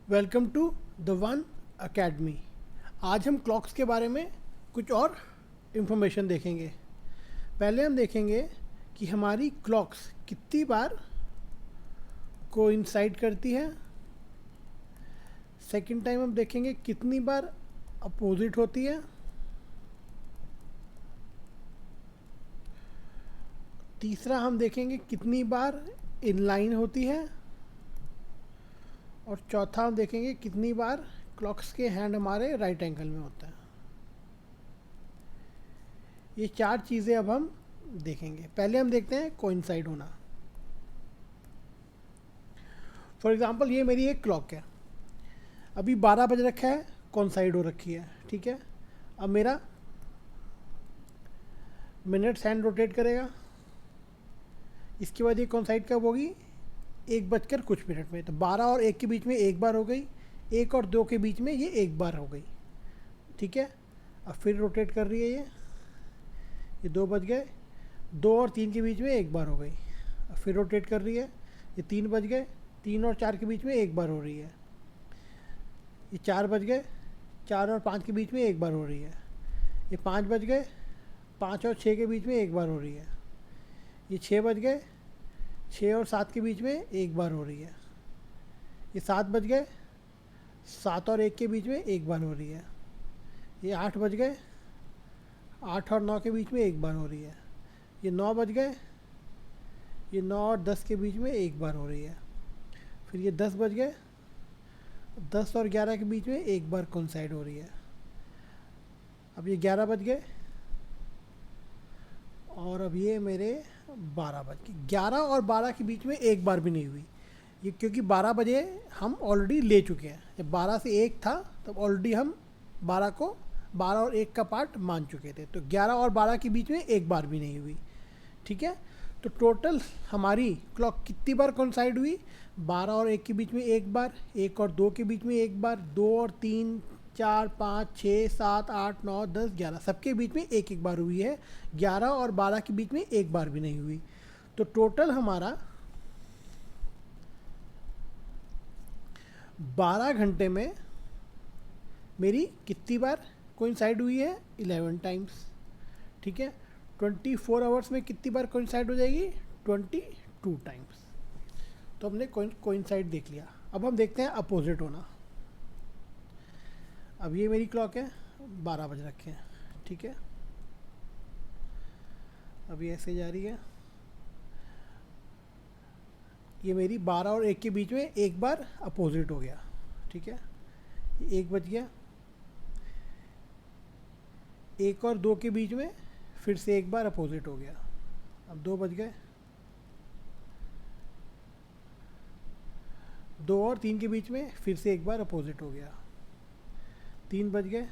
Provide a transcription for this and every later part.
Welcome to the one academy. आज हम clocks के बारे में कुछ और इन्फॉर्मेशन देखेंगे। पहले हम देखेंगे कि हमारी क्लॉक्स कितनी बार कोइंसाइड करती है। सेकंड टाइम हम देखेंगे कितनी बार अपोजिट होती है। तीसरा हम देखेंगे कितनी बार इनलाइन होती है। और चौथा हम देखेंगे कितनी बार क्लॉक्स के हैंड हमारे राइट एंगल में होता है। ये चार चीज़ें अब हम देखेंगे। पहले हम देखते हैं कोइंसाइड होना। फॉर एग्जांपल ये मेरी एक क्लॉक है, अभी 12 बज रखा है, कोइंसाइड हो रखी है, ठीक है। अब मेरा मिनट्स हैंड रोटेट करेगा, इसके बाद ये कोइंसाइड कब होगी? 1 बजकर कुछ मिनट में। तो 12 और 1 के बीच में एक बार हो गई, 1 और 2 के बीच में ये एक बार हो गई, ठीक है। अब फिर रोटेट कर रही है ये 2 बज गए, 2 और 3 के बीच में एक बार हो गई। अब फिर रोटेट कर रही है, ये 3 बज गए, 3 और 4 के बीच में एक बार हो रही है। ये 4 बज गए, 4 और 5 के बीच में एक बार हो रही है। ये 5 बज गए, 5 और 6 के बीच में एक बार हो रही है। ये 6 बज गए, 6 और 7 के बीच में एक बार हो रही है। ये 7 बज गए, 7 और 1 के बीच में एक बार हो रही है। ये 8 बज गए, 8 और 9 के बीच में एक बार हो रही है। ये 9 बज गए, ये 9 और 10 के बीच में एक बार हो रही है। फिर ये 10 बज गए, 10 और 11 के बीच में एक बार कोइंसाइड हो रही है। अब ये 11 बज गए और अब ये मेरे 12 बज गए। 11 और 12 के बीच में एक बार भी नहीं हुई ये, क्योंकि 12 बजे हम ऑलरेडी ले चुके हैं। जब 12 से 1 था तब ऑलरेडी हम 12 को 12 और 1 का पार्ट मान चुके थे। तो 11 और 12 के बीच में एक बार भी नहीं हुई, ठीक है। तो टोटल हमारी क्लॉक कितनी बार कोइंसाइड हुई? 12 और 1 के बीच में एक बार, 1 और 2 के बीच में एक बार, 2 और 3, 4, 5, 6, 7, 8, 9, 10, 11 सबके बीच में एक एक बार हुई है। 11 और 12 के बीच में एक बार भी नहीं हुई। तो टोटल हमारा 12 घंटे में मेरी कितनी बार कोइंसाइड हुई है? 11 टाइम्स, ठीक है। 24 आवर्स में कितनी बार कोइंसाइड हो जाएगी? 22 टाइम्स। तो हमने कोइंसाइड देख लिया। अब हम देखते हैं अपोजिट होना। अब ये मेरी क्लॉक है, 12 बज रखे हैं, ठीक है। अब ये ऐसे जा रही है, ये मेरी 12 और 1 के बीच में एक बार अपोजिट हो गया, ठीक है। 1 बज गया, 1 और 2 के बीच में फिर से एक बार अपोजिट हो गया। अब 2 बज गए, 2 और 3 के बीच में फिर से एक बार अपोजिट हो गया। 3 बज गए,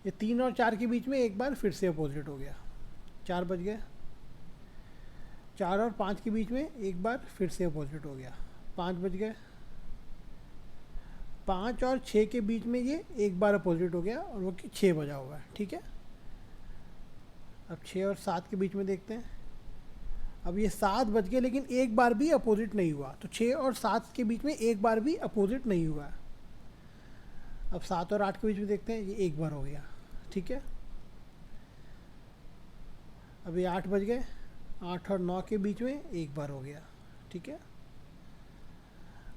ये 3 और 4 के बीच में एक बार फिर से अपोजिट हो गया। 4 बज गए, 4 और 5 के बीच में एक बार फिर से अपोजिट हो गया। 5 बज गए, 5 और 6 के बीच में ये एक बार अपोजिट हो गया और वो 6 बजा हुआ है, ठीक है। अब 6 और 7 के बीच में देखते हैं। अब ये 7 बज गए, लेकिन एक बार भी अपोजिट नहीं हुआ। तो 6 और 7 के बीच में एक बार भी अपोजिट नहीं हुआ। अब 7 और 8 के बीच में देखते हैं, ये एक बार हो गया, ठीक है। अब ये 8 बज गए, 8 और 9 के बीच में एक बार हो गया, ठीक है।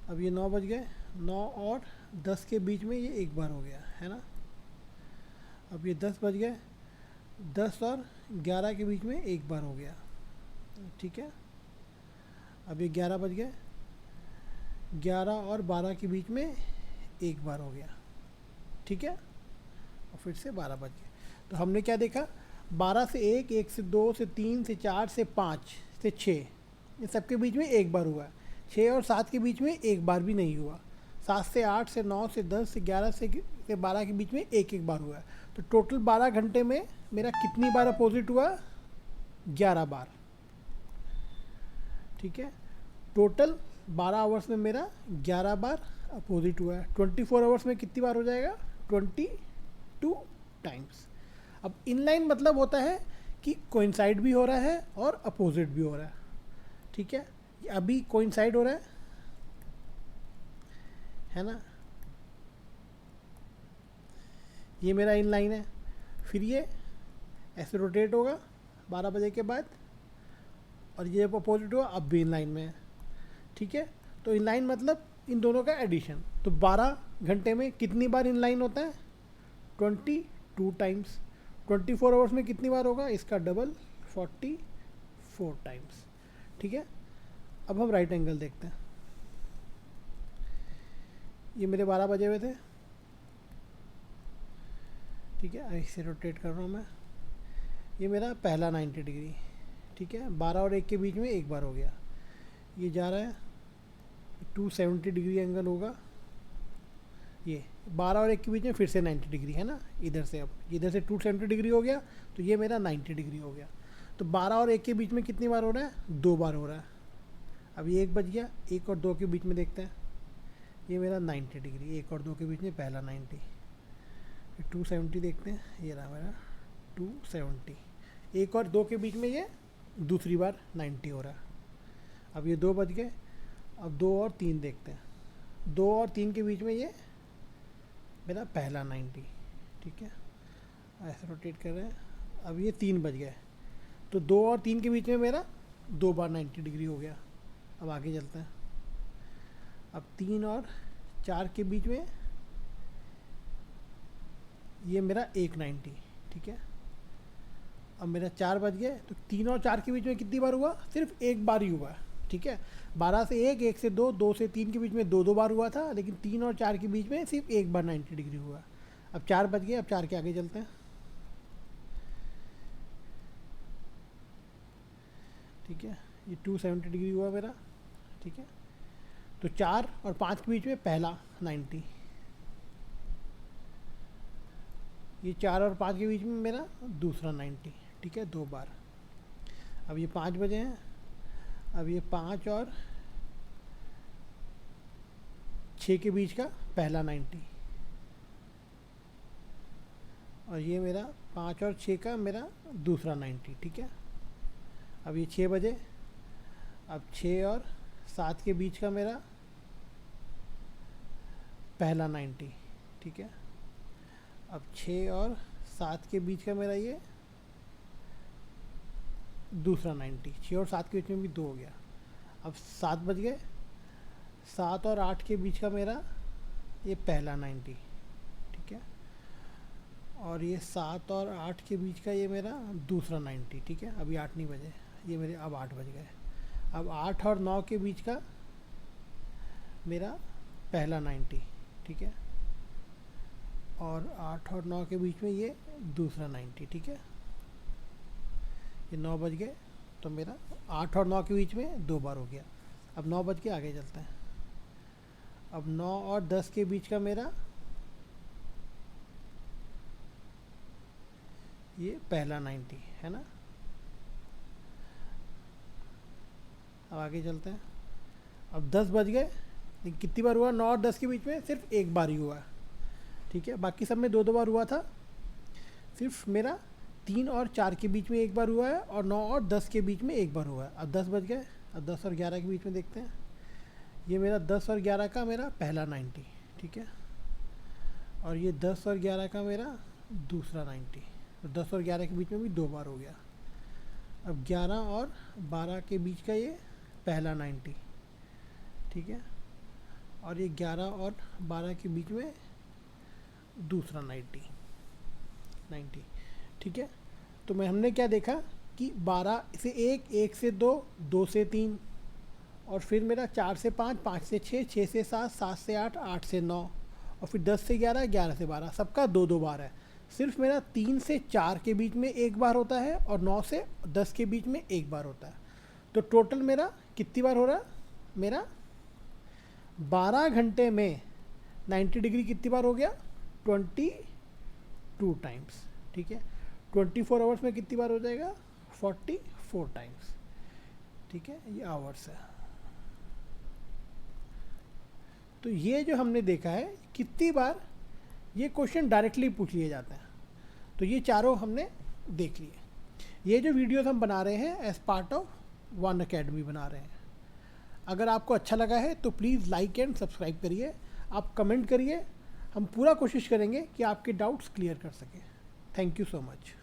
अब ये 9 बज गए, 9 और 10 के बीच में ये एक बार हो गया, है ना। अब ये 10 बज गए, 10 और 11 के बीच में एक बार हो गया, ठीक है। अब ये 11 बज गए, 11 और 12 के बीच में एक बार हो गया, ठीक है। और फिर से 12 बज गए। तो हमने क्या देखा? 12 से 1, 1 से 2, से 3, से 4, से 5, से 6, ये सबके बीच में एक बार हुआ। 6 और 7 के बीच में एक बार भी नहीं हुआ। 7 से 8, से 9, से 10, से 11, से 12 के बीच में एक एक बार हुआ। तो टोटल 12 घंटे में मेरा कितनी बार अपोजिट हुआ? 11 बार, ठीक है। टोटल 12 आवर्स में मेरा 11 बार अपोजिट हुआ है। 24 आवर्स में कितनी बार हो जाएगा? 22 टाइम्स। अब इनलाइन मतलब होता है कि कोइंसाइड भी हो रहा है और अपोजिट भी हो रहा है, ठीक है, ये अभी कोइंसाइड हो रहा है ना, ये मेरा इन लाइन है। फिर ये ऐसे रोटेट होगा 12 बजे के बाद, और ये अपोजिट हुआ, अब भी इन लाइन में है। ठीक है, तो इन लाइन मतलब इन दोनों का एडिशन। तो 12 घंटे में कितनी बार इन लाइन होता है? 22 टाइम्स। 24 आवर्स में कितनी बार होगा? इसका डबल, 44 टाइम्स। ठीक है, अब हम राइट एंगल देखते हैं। ये मेरे 12 बजे हुए थे। ठीक है, ऐसे रोटेट कर रहा हूँ मैं। ये मेरा पहला 90 डिग्री। ठीक है, 12 और 1 के बीच में एक बार हो गया। ये जा रहा है 270 डिग्री एंगल होगा। ये 12 और 1 के बीच में फिर से 90 डिग्री है ना, इधर से, अब इधर से 270 डिग्री हो गया, तो ये मेरा 90 डिग्री हो गया। तो 12 और 1 के बीच में कितनी बार हो रहा है? 2 बार हो रहा है। अब ये 1 बज गया, 1 और 2 के बीच में देखते हैं। ये मेरा 90 डिग्री, 1 और 2 के बीच में पहला 90। 270 देखते हैं, ये रहा मेरा 270। 1 और 2 के बीच में ये दूसरी बार 90 हो रहा है। अब ये 2 बज गए, अब 2 और 3 देखते हैं। 2 और 3 के बीच में ये मेरा पहला 90। ठीक है, ऐसे रोटेट कर रहे हैं। अब ये 3 बज गए, तो 2 और 3 के बीच में मेरा 2 बार 90 डिग्री हो गया। अब आगे चलते हैं। अब 3 और 4 के बीच में ये मेरा 190। ठीक है, अब मेरा 4 बज गए, तो 3 और 4 के बीच में कितनी बार हुआ? सिर्फ एक बार ही हुआ। ठीक है, 12 से 1, 1 से 2, 2 से 3 के बीच में 2 बार हुआ था, लेकिन 3 और 4 के बीच में सिर्फ एक बार 90 डिग्री हुआ। अब 4 बज गए, अब 4 के आगे चलते हैं। ठीक है, ये 270 डिग्री हुआ मेरा। ठीक है, तो 4 और 5 के बीच में पहला 90। ये 4 और 5 के बीच में मेरा दूसरा 90। ठीक है, 2 बार। अब ये 5 बजे हैं, अब ये 5 और 6 के बीच का पहला 90, और ये मेरा 5 और 6 का मेरा दूसरा 90। ठीक है, अब ये 6 बजे, अब 6 और 7 के बीच का मेरा पहला 90। ठीक है, अब 6 और 7 के बीच का मेरा ये दूसरा 90। 6 और 7 के बीच में भी 2 हो गया। अब 7 बज गए, 7 और 8 के बीच का मेरा ये पहला 90। ठीक है, और ये 7 और 8 के बीच का ये मेरा दूसरा 90। ठीक है, अभी 8 नहीं बजे, ये मेरे अब 8 बज गए। अब 8 और 9 के बीच का मेरा पहला 90। ठीक है, और 8 और 9 के बीच में ये दूसरा 90। ठीक है, ये 9 बज गए, तो मेरा 8 और 9 के बीच में 2 बार हो गया। अब 9 बज के आगे चलते हैं। अब 9 और 10 के बीच का मेरा ये पहला 90 है ना। अब आगे चलते हैं। अब 10 बज गए, लेकिन कितनी बार हुआ? 9 और 10 के बीच में सिर्फ एक बार ही हुआ। ठीक है, बाकी सब में 2 बार हुआ था। सिर्फ मेरा 3 और 4 के बीच में एक बार हुआ है, और 9 और 10 के बीच में एक बार हुआ है। अब 10 बज गए, अब 10 और 11 के बीच में देखते हैं। ये मेरा 10 और 11 का मेरा पहला 90। ठीक है, और ये 10 और 11 का मेरा दूसरा 90। तो 10 और 11 के बीच में भी 2 बार हो गया। अब 11 और 12 के बीच का ये पहला 90। ठीक है, और ये 11 और 12 के बीच में दूसरा 90। ठीक है, तो हमने क्या देखा कि 12 से 1, 1 से 2, 2 से 3, और फिर मेरा 4 से 5, 5 से 6, 6 से 7, 7 से 8, 8 से 9, और फिर 10 से 11, 11 से 12, सबका 2 बार है। सिर्फ मेरा 3 से 4 के बीच में एक बार होता है, और 9 से 10 के बीच में एक बार होता है। तो टोटल मेरा कितनी बार हो रहा है? मेरा 12 घंटे में 90 डिग्री कितनी बार हो गया? 22 टाइम्स। ठीक है, 24 आवर्स में कितनी बार हो जाएगा? 44 टाइम्स। ठीक है, ये आवर्स है। तो ये जो हमने देखा है कितनी बार ये क्वेश्चन डायरेक्टली पूछ लिए जाते हैं, तो ये चारों हमने देख लिए। ये जो वीडियोस हम बना रहे हैं as part of one academy बना रहे हैं। अगर आपको अच्छा लगा है तो प्लीज़ लाइक एंड सब्सक्राइब करिए, आप कमेंट करिए, हम पूरा कोशिश करेंगे कि आपके डाउट्स क्लियर कर सकें। Thank you so much.